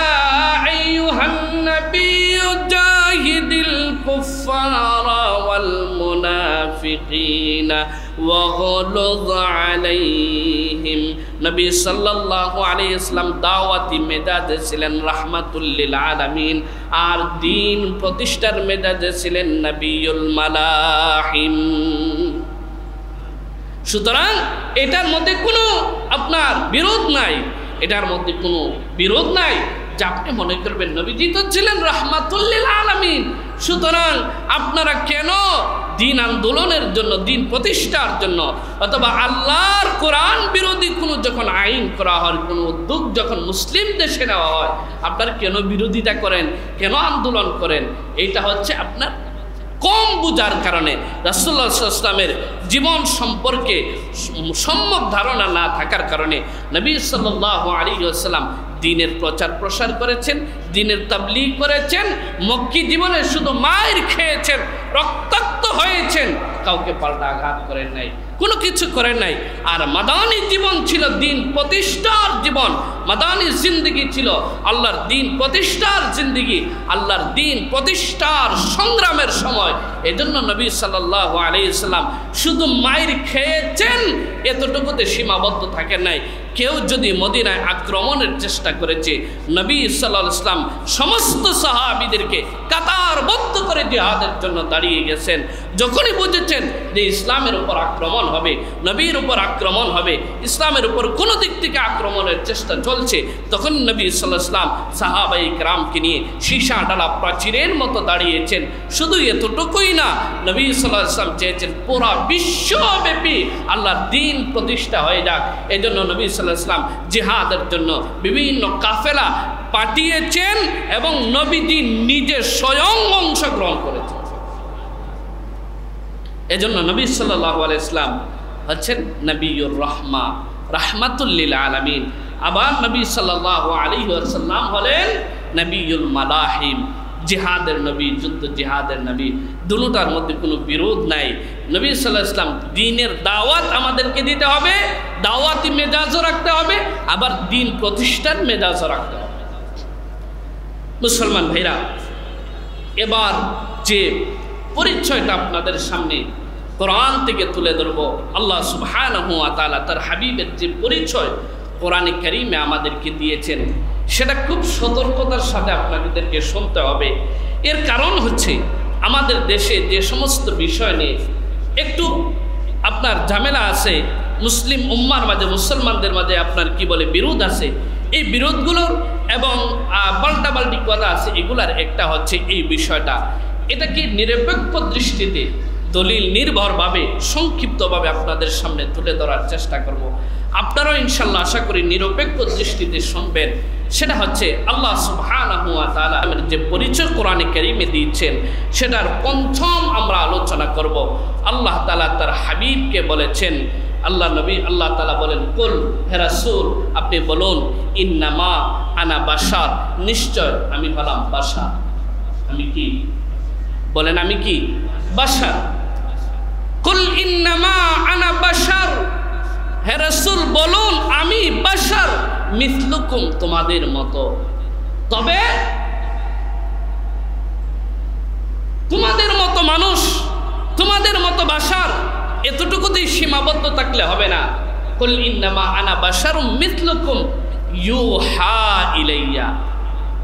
আইয়ুহান নাবিয়্যু জাহিদিল কুফফারা ওয়াল মুনাফিকিনা ওয়াগলুয আলাইহিম। নবী সাল্লাল্লাহু আলাইহি ওয়াসাল্লাম দাওয়াতি মেজাজে ছিলেন রাহমাতুল লিল আলামিন, আর দ্বীন প্রতিষ্ঠার মেজাজে ছিলেন নবিয়ুল মালাহিম। সুতরাং এটার মধ্যে কোনো আপনার বিরোধ নাই, এটার মধ্যে কোনো বিরোধ নাই যে আপনি মনে করবেন নবীজি তো ছিলেন রাহমাতুল লিল আলামিন, সুতরাং আপনারা কেন দ্বীন আন্দোলনের জন্য, দ্বীন প্রতিষ্ঠার জন্য অথবা আল্লাহর কোরআন বিরোধী কোনো যখন আইন করা হয়, কোনো উদ্যোগ যখন মুসলিম দেশে নেওয়া হয়, আপনারা কেন বিরোধিতা করেন, কেন আন্দোলন করেন? এইটা হচ্ছে আপনার কম বুঝার কারণে, রাসূলুল্লাহ সাল্লাল্লাহু আলাইহি ওয়াসাল্লামের জীবন সম্পর্কে সম্যক ধারণা না থাকার কারণে নবী সাল্লাল্লাহু আলাইহি ওয়াসাল্লাম দ্বীনের প্রচার প্রসার করেছেন, দ্বীনের তাবলীগ করেছেন। মক্কি জীবনে শুধু মায়ের খেয়েছেন, রক্তাক্ত হয়েছেন, কাউকে পাল্টা আঘাত করেন নাই, কোনো কিছু করেন নাই। আর মাদানী জীবন ছিল দ্বীন প্রতিষ্ঠার জীবন, মাদানী জিন্দেগি ছিল আল্লাহর দ্বীন প্রতিষ্ঠার জিন্দেগি, আল্লাহর দ্বীন প্রতিষ্ঠার সংগ্রামের সময়। এজন্য নবী সাল্লাল্লাহু আলাইহি ওয়াসাল্লাম শুধু মায়ের খেয়েছেন এতটুকুতে সীমাবদ্ধ থাকেন নাই। কেউ যদি মদিনায় আক্রমণের চেষ্টা করেছে, নবী সাল্লাল্লাহু আলাইহি ওয়াসাল্লাম সমস্ত সাহাবীদেরকে কাতারবদ্ধ করে জিহাদের জন্য দাঁড়িয়ে গেছেন। যখনই বুঝেছেন যে ইসলামের উপর আক্রমণ হবে, নবীর উপর আক্রমণ হবে, ইসলামের উপর কোনো দিক থেকে আক্রমণের চেষ্টা চলছে, তখন নবী সাল্লাল্লাহু আলাইহি ওয়াসাল্লাম সাহাবায়ে কেরামকে নিয়ে সীসা ডালা প্রাচীরের মতো দাঁড়িয়েছেন। শুধু এতটুকুই না, নবী সাল্লাল্লাহু আলাইহি ওয়াসাল্লাম চেয়েছেন পুরা বিশ্বব্যাপী আল্লাহর দ্বীন প্রতিষ্ঠা হয়ে যাক। এজন্য নবী সাল্লাল্লাহু আলাইহি ওয়াসাল্লাম জিহাদের জন্য বিভিন্ন কাফেলা পাঠিয়েছেন এবং নবীজি নিজে স্বয়ং অংশগ্রহণ করেছেন। এজন্য নবী সাল্লাল্লাহু আলাইহি ওয়াসাল্লাম হচ্ছেন নবিয়ুর রাহমা, রাহমাতুল লিল আলামিন। আবার নবী সাল্লাল্লাহু আলাইহি ওয়াসাল্লাম হলেন নবিয়ুল মালাহিম, জিহাদের নবী, যুদ্ধ জিহাদের নবী। দুটোটার মধ্যে কোনো বিরোধ নাই। নবী সাল্লাল্লাহু আলাইহি ওয়াসাল্লাম দ্বীনের দাওয়াত আমাদেরকে দিতে হবে, দাওয়াতি মেজাজও রাখতে হবে, আবার দ্বীন প্রতিষ্ঠার মেজাজও রাখতে হবে। মুসলমান ভাইরা, এবার যে পরিচয়টা আপনাদের সামনে কোরআন থেকে তুলে ধরব, আল্লাহ সুবহানাহু ওয়া তাআলা তার হাবিবের যে পরিচয় কোরআনে কারীমে আমাদেরকে দিয়েছেন, সেটা খুব সতর্কতার সাথে আপনাদেরকে শুনতে হবে। এর কারণ হচ্ছে আমাদের দেশে যে সমস্ত বিষয় নিয়ে একটু আপনার ঝামেলা আছে, মুসলিম উম্মার মাঝে, মুসলমানদের মাঝে আপনার কি বলে বিরোধ আছে, এই বিরোধগুলোর এবং পাল্টাপাল্টি কথা আছে, এগুলার একটা হচ্ছে এই বিষয়টা। এটা কি নিরপেক্ষ দৃষ্টিতে দলিল নির্ভরভাবে সংক্ষিপ্তভাবে আপনাদের সামনে তুলে ধরার চেষ্টা করব। আপনারাও ইনশাল্লাহ আশা করি নিরপেক্ষ দৃষ্টিতে শুনবেন। সেটা হচ্ছে আল্লাহ সুবহানাহু ওয়া তাআলা যে পরিচয় কোরআনে কারীমে দিয়েছেন, সেটার পঞ্চম আমরা আলোচনা করব। আল্লাহ তাআলা তার হাবিবকে বলেছেন, আল্লাহ নবী আল্লাহ তাআলা বলেন, কুল হে রাসূল আপনি বলুন, ইন্নামা আনা বাশার, নিশ্চয় আমি হলাম বাশার। আমি কি বলেন? আমি কি বাশার। কুল ইন্নামা আনা বাশার, হে রাসূল বলুন আমি বাশার, মিসলুকুম তোমাদের মতো। তবে তোমাদের মতো মানুষ, তোমাদের মতো বাশার, এতটুকুতেই সীমাবদ্ধ থাকলে হবে না। কুল ইন্নামা আনা বাশারুম মিসলুকুম ইউহা ইলাইয়া,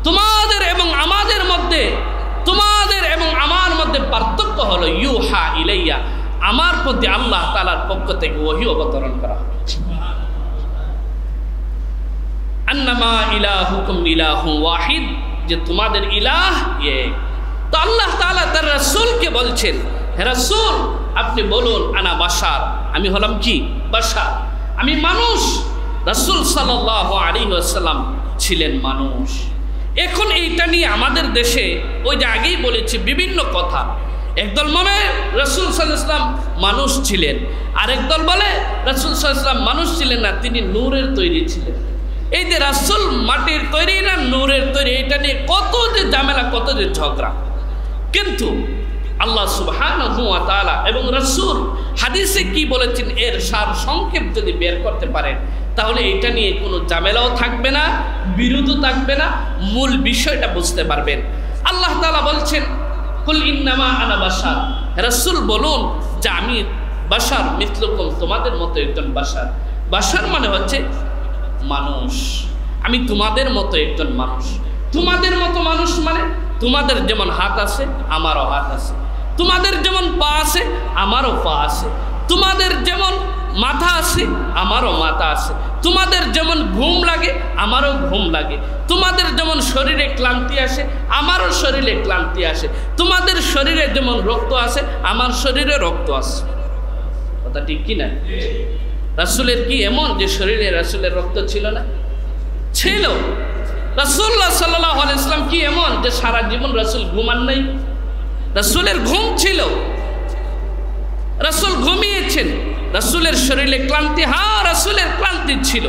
তোমাদের এবং আমাদের মধ্যে, তোমাদের এবং আমার মধ্যে পার্থক্য হলো ইউহা ইলাইয়া, আমার প্রতি আল্লাহ তাআলার পক্ষ থেকে ওহী অবতরণ করা হবে। আন্নামা ইলাহুকুম ইলাহু ওয়াহিদ, যে তোমাদের ইলাহ এক। তো আল্লাহ তাআলা তার রাসূলকে বলছেন, হে রাসূল আপনি বলুন আনা বাশার, আমি হলাম কি বাশার, আমি মানুষ। রাসূল সাল্লাল্লাহু আলাইহি ওয়াসাল্লাম ছিলেন মানুষ। এখন এইটা নিয়ে আমাদের দেশে ওই যে আগেই বলেছি বিভিন্ন কথা। একদল মনে রাসূল সাল্লাল্লাহু আলাইহি ওয়াসাল্লাম মানুষ ছিলেন, আরেক দল বলে রাসূল সাল্লাল্লাহু আলাইহি ওয়াসাল্লাম মানুষ ছিলেন না, তিনি নূরের তৈরি ছিলেন। এই যে রাসূল মাটির তৈরি না নূরের তৈরি, এটা নিয়ে কত যে ঝামেলা, কত যে ঝগড়া। কিন্তু আল্লাহ সুবহানাহু ওয়া তাআলা এবং রাসূল হাদিসে কি বলেছেন এর সার সংক্ষেপ যদি বের করতে পারেন, তাহলে এটা নিয়ে কোনো ঝামেলাও থাকবে না, বিরোধও থাকবে না, মূল বিষয়টা বুঝতে পারবেন। আল্লাহ তাআলা বলছেন, কুল ইন্নামা আনা বাশার, রাসূল বলুন যে আমি বাশার মিসলুকুম, তোমাদের মতো একজন বাশার। বাশার মানে হচ্ছে মানুষ, আমি তোমাদের মতো একজন মানুষ। তোমাদের মতো মানুষ মানে তোমাদের যেমন হাত আছে আমারও হাত আছে, তোমাদের যেমন পা আছে আমারও পা আছে, তোমাদের যেমন মাথা আছে আমারও মাথা আছে, তোমাদের যেমন ঘুম লাগে আমারও ঘুম লাগে, তোমাদের যেমন শরীরে ক্লান্তি আসে আমারও শরীরে ক্লান্তি আসে, তোমাদের শরীরে যেমন রক্ত আছে আমার শরীরে রক্ত আছে। কথা ঠিক কি না? রাসূলের কি এমন যে শরীরে রাসূলের রক্ত ছিল না? ছিল। রাসূলুল্লাহ সাল্লাল্লাহু আলাইহি ওয়াসাল্লাম কি এমন যে সারা জীবন রাসূল ঘুমান নাই? রাসূলের ঘুম ছিল, রাসূল ঘুমিয়েছেন। রাসূলের শরীরে ক্লান্তি, হ্যাঁ রাসূলের ক্লান্তি ছিল।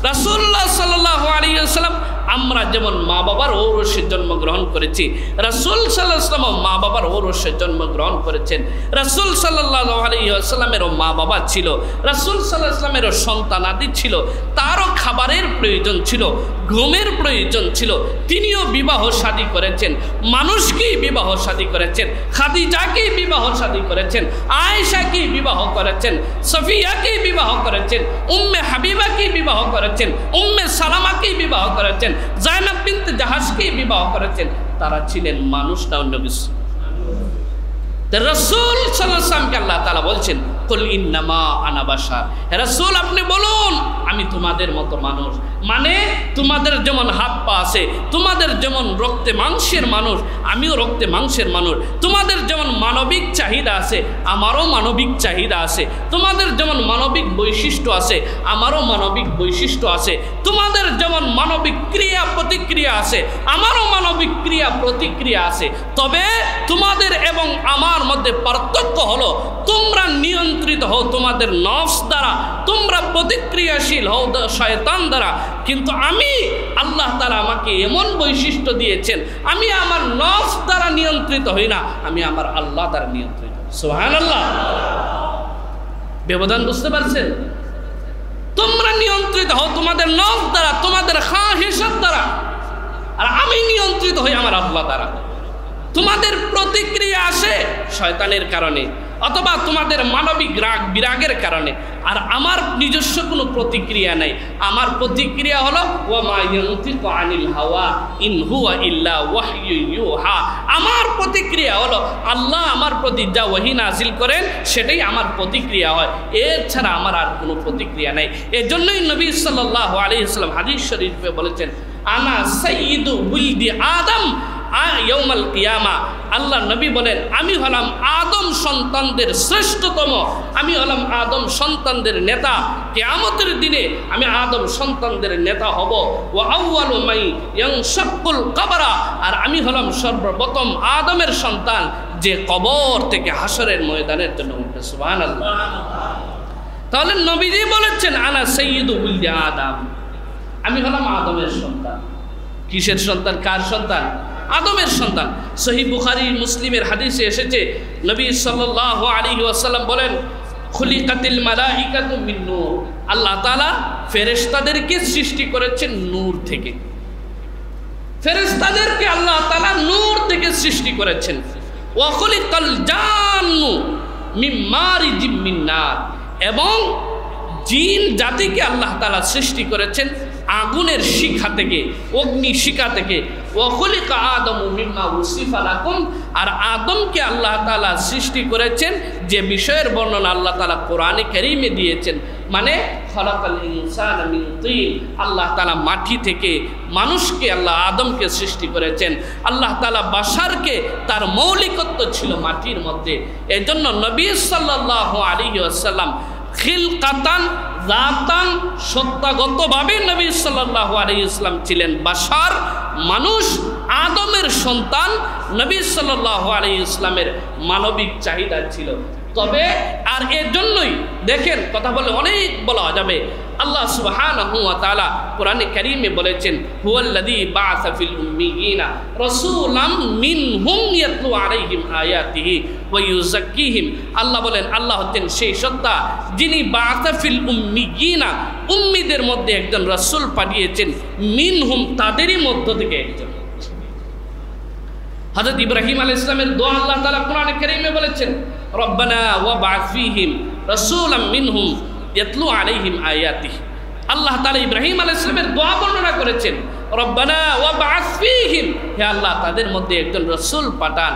রাসূলুল্লাহ সাল্লাল্লাহু আলাইহি ওয়াসাল্লাম, আমরা যেমন মা বাবার ঔরসে জন্মগ্রহণ করেছি, রাসূল সাল্লাল্লাহু আলাইহি ওয়াসাল্লাম মা বাবার ঔরসে জন্মগ্রহণ করেছেন। রাসূল সাল্লাল্লাহু আলাইহি ওয়াসাল্লামেরও মা বাবা ছিল, রাসূল সাল্লাল্লাহু আলাইহি ওয়াসাল্লামেরও সন্তানাদি ছিল, তারও খাবারের প্রয়োজন ছিল, ঘুমের প্রয়োজন ছিল। তিনিও বিবাহ শাদী করেছেন, মানুষকেই বিবাহ শাদী করেছেন, খাদিজাকেই বিবাহ শাদী করেছেন, আয়েশাকেই বিবাহ করেছেন, সফিয়াকেই বিবাহ করেছেন, উম্মে হাবিবাকেই বিবাহ করেছেন, উম্মে সালামাকেই বিবাহ করেছেন, জায়নাব বিনতে জাহাজকেই বিবাহ করেছেন। তারা ছিলেন মানুষ না অন্য কিছু? রাসূল সাল্লাল্লাহু আলাইহি ওয়াসাল্লামকে আল্লাহ তাআলা বলছেন, কুল ইন্নামা আনা বাশার, হে রাসূল আপনি বলুন আমি তোমাদের মতো মানুষ। মানে তোমাদের যেমন হাত পা আছে, তোমাদের যেমন রক্তে মাংসের মানুষ, আমিও রক্তে মাংসের মানুষ। তোমাদের যেমন মানবিক চাহিদা আছে, আমারও মানবিক চাহিদা আছে। তোমাদের যেমন মানবিক বৈশিষ্ট্য আছে, আমারও মানবিক বৈশিষ্ট্য আছে। তোমাদের যেমন মানবিক ক্রিয়া প্রতিক্রিয়া আছে, আমারও মানবিক ক্রিয়া প্রতিক্রিয়া আছে। তবে তোমাদের এবং আমার মধ্যে পার্থক্য হলো, তোমরা নিয়ন্ত্রিত হও তোমাদের নফস দ্বারা, তোমরা প্রতিক্রিয়াশীল হও শয়তান দ্বারা। কিন্তু আমি, আল্লাহ তাআলা আমাকে এমন বৈশিষ্ট্য দিয়েছেন, আমি আমার নফস দ্বারা নিয়ন্ত্রিত হই না, আমি আমার আল্লাহ দ্বারা নিয়ন্ত্রিত। সুবহানাল্লাহ। ব্যবধান বুঝতে পারছেন? তোমরা নিয়ন্ত্রিত হও তোমাদের নফস দ্বারা, তোমাদের খাহিসাত দ্বারা, আর আমি নিয়ন্ত্রিত হই আমার আল্লাহ দ্বারা। তোমাদের প্রতিক্রিয়া আসে শয়তানের কারণে, অথবা তোমাদের মানবিক রাগ বিরাগের কারণে। আর আমার নিজস্ব কোনো প্রতিক্রিয়া নাই। আমার প্রতিক্রিয়া হলো ওয়া ইয়ানতিকু আনিল হাওয়া ইন হুয়া ইল্লা ওয়াহয়ু ইউহা। আমার প্রতিক্রিয়া হলো আল্লাহ আমার প্রতি যা ওহী নাযিল করেন সেটাই আমার প্রতিক্রিয়া হয়, এর ছাড়া আমার আর কোনো প্রতিক্রিয়া নাই। এজন্যই নবী সাল্লাল্লাহু আলাইহি ওয়াসাল্লাম হাদিস শরীফে বলেছেন, আনা সাইয়্যিদু বুলদি আদম ইয়াউমাল কিয়ামা। আল্লাহ নবী বলেন, আমি হলাম আদম সন্তানদের শ্রেষ্ঠতম, আমি হলাম আদম সন্তানদের নেতা। কিয়ামতের দিনে আমি আদম সন্তানদের নেতা হব। ওয়া আউয়ালু মাই ইয়ানশাক্কুল কবরা, আর আমি হলাম সর্বপ্রথম আদমের সন্তান যে কবর থেকে হাসরের ময়দানের জন্য উঠবে। সুবহানাল্লাহ। তাহলে নবীজি বলেছেন, আনা সাইয়্যিদু বুলদি আদম, আমি হলাম আদমের সন্তান। কিসের সন্তান? কার সন্তান? আদমের সন্তান। সহিহ বুখারী মুসলিমের হাদিসে এসেছে, নবী সাল্লাল্লাহু আলাইহি ওয়াসাল্লাম বলেন, খুলিকাতিল মালাইকাতু মিন নূর, আল্লাহ তাআলা ফেরেশতাদেরকে সৃষ্টি করেছেন নূর থেকে। ফেরেশতাদেরকে আল্লাহ তাআলা নূর থেকে সৃষ্টি করেছেন। ওয়া খুলিকাল জান্নু মিন মারিজিম মিন নার, এবং জিন জাতিকে আল্লাহ তাআলা সৃষ্টি করেছেন আগুনের শিখা থেকে, অগ্নি শিখা থেকে। ওয়া খুলিকা আদমু মিম্মা উসিফা লাকুম, আর আদমকে আল্লাহ তাআলা সৃষ্টি করেছেন যে বিষয়ের বর্ণনা আল্লাহ তাআলা কোরআনে কারীমে দিয়েছেন, মানে খলাকাল ইনসানা মিন তিন, আল্লাহ তাআলা মাটি থেকে মানুষকে, আল্লাহ আদমকে সৃষ্টি করেছেন। আল্লাহ তাআলা বাশারকে, তার মৌলিকত্ব ছিল মাটির মধ্যে। এজন্য নবী সাল্লাল্লাহু আলাইহি ওয়াসাল্লাম খিলকাতান জাতান, সত্তাগতভাবে নবী সাল্লাল্লাহু আলাইহি ওয়াসাল্লাম ছিলেন বাশার, মানুষ, আদমের সন্তান। নবী সাল্লাল্লাহু আলাইহি ওয়াসাল্লামের মানবিক চাহিদা ছিল। তবে আর এর জন্যই দেখেন, কথা বলে অনেক বলা যাবে। আল্লাহ সুবহানাহু ওয়া তাআলা কোরআনে কারীমে বলেছেন, হুয়াল্লাযী বাআসা ফিল উম্মিয়িনা রাসূলাম মিনহুম ইয়াতলু আলাইহিম আয়াতিহি ওয়া ইউযাক্কিহিম। আল্লাহ বলেন, আল্লাহ হচ্ছেন সেই সত্তা যিনি বাআসা ফিল উম্মিয়িনা, উম্মীদের মধ্যে একজন রাসূল পাঠিয়েছেন, মিনহুম, তাদেরই মধ্য থেকে একজন। হযরত ইব্রাহিম আলাইহিস সালামের দোয়া আল্লাহ তাআলা কোরআনে কারীমে বলেছেন, রব্বানা ওয়া বা'আস ফীহিম রাসূলাম মিনহুম ইয়াতলু আলাইহিম আয়াতিহি। আল্লাহ তাআলা ইব্রাহিম আলাইহিস সালামের দোয়া বর্ণনা করেছেন, রব্বানা ওয়া বা'আস ফীহিম, হে আল্লাহ তাদের মধ্যে একজন রাসূল পাঠান,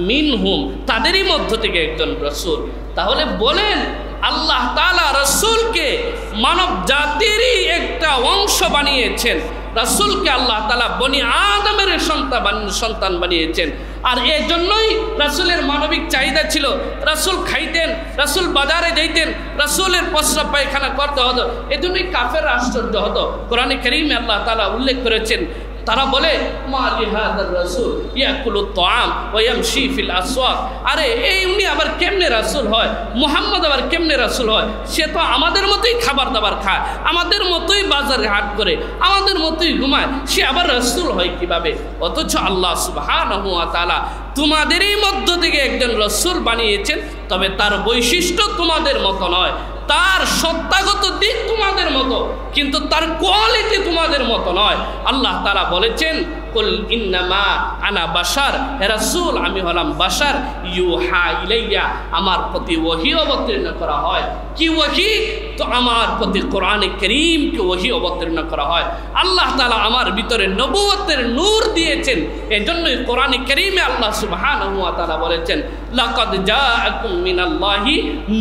মিনহুম, তাদেরই মধ্য থেকে একজন রাসূল। তাহলে বলেন, আল্লাহ তাআলা রাসূলকে মানব জাতিরই একটা অংশ বানিয়েছেন। রাসূলকে আল্লাহ তাআলা বনি আদমের সন্তান বানিয়েছেন। আর এই জন্যই রাসূলের মানবিক চাহিদা ছিল। রাসূল খাইতেন, রাসূল বাজারে যাইতেন, রাসূলের প্রস্রাব পায়খানা করতে হতো। এজন্যই কাফের আশ্চর্য হতো। কোরআনে কারীমে আল্লাহ তাআলা উল্লেখ করেছেন, তারা বলে, মা লিহাদার রাসূল ইয়াকুলু তাআম ওয়া ইয়ামশি ফিল আসওয়াক, আরে এই উনি আবার কেমনে রাসূল হয়, মুহাম্মদ আবার কেমনে রাসূল হয়? সে তো আমাদের মতোই খাবার দাবার খায়, আমাদের মতোই বাজারে হাট করে, আমাদের মতোই ঘুমায়, সে আবার রাসূল হয় কিভাবে? অথচ আল্লাহ সুবহানাহু ওয়া তাআলা তোমাদেরই মধ্য থেকে একজন রাসূল বানিয়েছেন। তবে তার বৈশিষ্ট্য তোমাদের মতো নয়, তার সত্তাগত দিক তোমাদের মতো, কিন্তু তার কোয়ালিটি তোমাদের মতো নয়। আল্লাহ তাআলা বলেছেন, কুল ইন্নামা আনা বাশার, হে রাসূল আমি হলাম বাশার, ইউহা ইলাইয়া, আমার প্রতি ওহী অবতীর্ণ করা হয়। কি ওহী? তো আমার প্রতি কোরআনে কারীমকে ওহী অবতীর্ণ করা হয়। আল্লাহ তাআলা আমার ভিতরে নবুয়তের নূর দিয়েছেন। এজন্যই কোরআনে কারীমে আল্লাহ সুবহানাহু ওয়া তাআলা বলেছেন, লাকাদ জাআকুম মিনাল্লাহি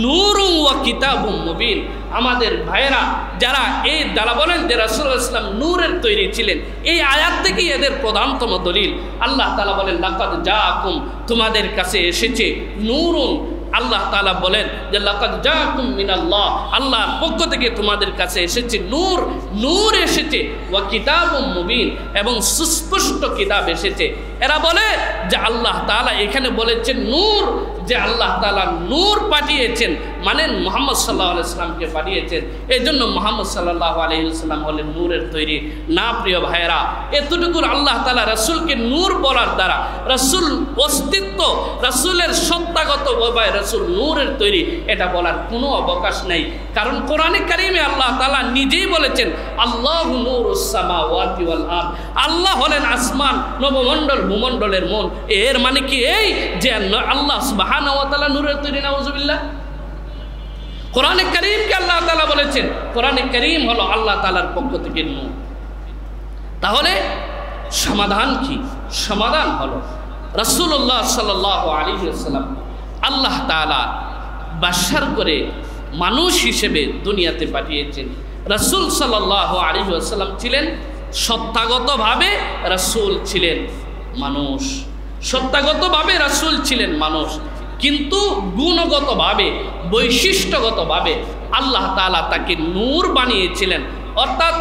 নূরুন ওয়া কিতাবুম মুবিন। আমাদের ভাইয়েরা যারা এই দ্বারা বলেন যে রাসূলুল্লাহ সাল্লাল্লাহু আলাইহি ওয়াসাল্লাম নূরের তৈরি ছিলেন, এই আয়াত থেকেই এদের প্রধানতম দলিল। আল্লাহ তাআলা বলেন, লাকাদ জাআকুম, তোমাদের কাছে এসেছে, নূরুন, আল্লাহ তাআলা বলেন যে লাকাদ জাআকুম মিনাল্লাহ, আল্লাহর পক্ষ থেকে তোমাদের কাছে এসেছে নূর, নূর এসেছে, ওয়া কিতাবুম মুবিন, এবং সুস্পষ্ট কিতাব এসেছে। এরা বলে যে আল্লাহ তাআলা এখানে বলেছেন নূর, যে আল্লাহ তাআলা নূর পাঠিয়েছেন, মানেন মুহাম্মদ সাল্লাল্লাহু আলাইহি সাল্লামকে পাঠিয়েছেন। এই জন্য মুহাম্মদ সাল্লাল্লাহু আলাইহি সাল্লাম হলেন নূরের তৈরি। না প্রিয় ভাইয়েরা, এতটুকু আল্লাহ তাআলা রাসূলকে নূর বলার দ্বারা রাসূল অস্তিত্ব, রাসূলের সত্তাগতভাবে রাসূল নূরের তৈরি এটা বলার কোনো অবকাশ নেই। কারণ কোরআনে কারিমে আল্লাহ তাআলা নিজেই বলেছেন আল্লাহু নূরুস সামাওয়াতি ওয়াল আরদ, আল্লাহ হলেন আসমান, নবমণ্ডল, ভূমণ্ডলের মন। এর মানে কি এই যে আল্লাহ সুবহানাহু ওয়া তাআলা নূরের তৈরি? নাউযুবিল্লাহ। কোরআনে কারীমকে আল্লাহ তাআলা বলেছেন, কোরআনে কারীম হলো আল্লাহ তাআলার পক্ষ থেকে নূর। তাহলে সমাধান কি? সমাধান হলো রাসূলুল্লাহ সাল্লাল্লাহু আলাইহি ওয়াসাল্লাম আল্লাহ তাআলা বাশার করে মানুষ হিসেবে দুনিয়াতে পাঠিয়েছেন। রাসূল সাল্লাল্লাহু আলাইহি ওয়াসাল্লাম ছিলেন সত্তাগতভাবে রাসূল ছিলেন মানুষ, সত্তাগতভাবে রাসূল ছিলেন মানুষ, কিন্তু গুণগতভাবে, বৈশিষ্ট্যগতভাবে আল্লাহ তাআলা তাকে নূর বানিয়েছিলেন। অর্থাৎ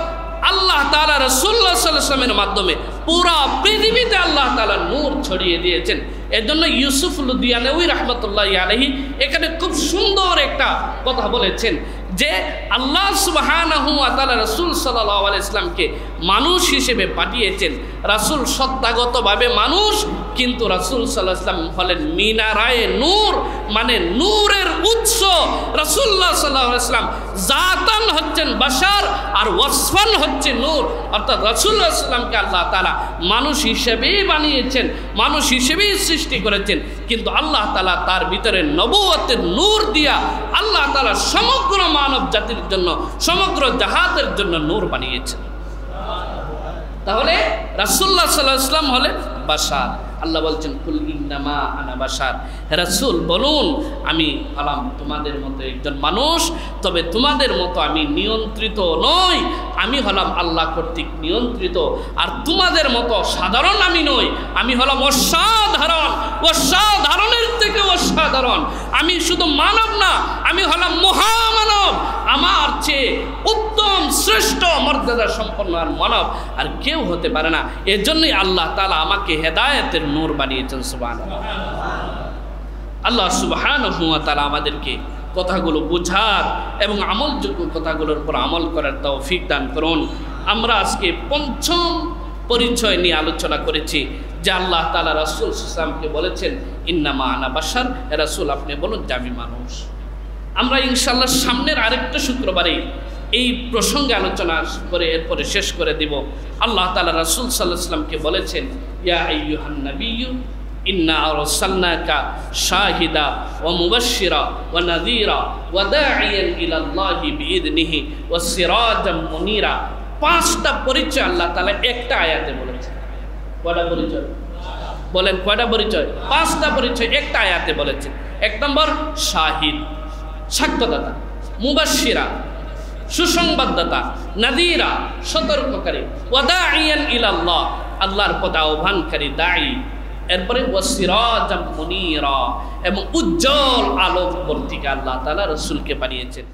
আল্লাহ তাআলা রাসূলুল্লাহ সাল্লাল্লাহু আলাইহি ওয়াসাল্লামের মাধ্যমে পুরা পৃথিবীতে আল্লাহ তাআলা নূর ছড়িয়ে দিয়েছেন। এজন্য ইউসুফ লুধিয়ানবী রাহমাতুল্লাহি আলাইহি এখানে খুব সুন্দর একটা কথা বলেছেন যে আল্লাহ সুবহানাহু ওয়া তাআলা রাসূল সাল্লাল্লাহু আলাইহি ওয়াসাল্লামকে মানুষ হিসেবে পাঠিয়েছেন। রাসূল সত্তাগতভাবে মানুষ, কিন্তু রাসূল সাল্লাল্লাহু আলাইহি ওয়াসাল্লাম হলেন মিনারায়ে নূর, মানে নূরের উৎস। রাসূলুল্লাহ সাল্লাল্লাহু আলাইহি ওয়াসাল্লাম জাতান হচ্ছেন বাশার আর ওয়াসফান হচ্ছে নূর। অর্থাৎ রাসূলুল্লাহ সাল্লাল্লাহু আলাইহি ওয়াসাল্লামকে আল্লাহ তাআলা মানুষ হিসেবেই বানিয়েছেন, মানুষ হিসেবেই সৃষ্টি করেছেন, কিন্তু আল্লাহ তাআলা তার ভিতরে নবুয়তের নূর দিয়া আল্লাহ তাআলা সমগ্র মানব জাতির জন্য, সমগ্র জাহাতের জন্য নূর বানিয়েছেন। তাহলে রাসূলুল্লাহ সাল্লাল্লাহু আলাইহি ওয়াসাল্লাম হলেন বাশার। আল্লাহ বলছেন কুল ইন্নামা আনা বাশার, হে রাসূল বলুন আমি হলাম তোমাদের মতো একজন মানুষ, তবে তোমাদের মতো আমি নিয়ন্ত্রিত নই, আমি হলাম আল্লাহ কর্তৃক নিয়ন্ত্রিত। আর তোমাদের মতো সাধারণ আমি নই, আমি হলাম অসাধারণ, অসাধারণের থেকে অসাধারণ। আমি শুধু মানব না, আমি হলাম মহামানব। আমার চেয়ে উত্তম, শ্রেষ্ঠ, মর্যাদা সম্পন্ন আর মানব আর কেউ হতে পারে না। এর জন্যই আল্লাহ তাআলা আমাকে হেদায়েতের নূর বানিয়েছেন। সুবহানাল্লাহ। আল্লাহ সুবহানাহু ওয়া তাআলা আমাদেরকে কথাগুলো বোঝার এবং আমলযোগ্য কথাগুলোর উপর আমল করার তৌফিক দান করুন। আমরা আজকে পঞ্চম পরিচয় নিয়ে আলোচনা করেছি যে আল্লাহ তাআলা রাসূল সাল্লাল্লাহু আলাইহি ওয়াসাল্লামকে বলেছেন ইন্নামা আনা বাশার, হে রাসূল আপনি বলুন যে আমি মানুষ। আমরা ইনশাআল্লাহ সামনের আরেকটা শুক্রবারে এই প্রসঙ্গে আলোচনা করে এরপরে শেষ করে দিব। আল্লাহ তাআলা রাসূল সাল্লাল্লাহু আলাইহি ওয়াসাল্লামকে বলেছেন ইয়া আইয়ুহান নাবিয়্যু ইন্না আরসালনাকা শাহিদা ওয়া মুবাশশিরা ওয়া নাযীরা ওয়া দাঈয়ান ইলাল্লাহি বিইذনিহি ওয়া সিরাজাম মুনীরা। পাঁচটা পরিচয় আল্লাহ তাআলা একটা আয়াতে বলেছেন। কয়টা পরিচয় বলেন? কয়টা পরিচয়? পাঁচটা পরিচয় একটা আয়াতে বলেছেন। এক নম্বর শাহিদ, সাক্ষ্যদাতা, মুবাশশিরা, সুসংবাদদাতা, নাযীরা, সতর্ককারী, ওয়া দাঈয়ান ইলাল্লাহ, আল্লাহর পথে আহ্বানকারী দাঈ। এরপরে ওয়া সিরাজাম মুনীরা, এবং উজ্জ্বল আলোক বর্তিকা আল্লাহ তাআলা রাসূলকে বানিয়েছেন।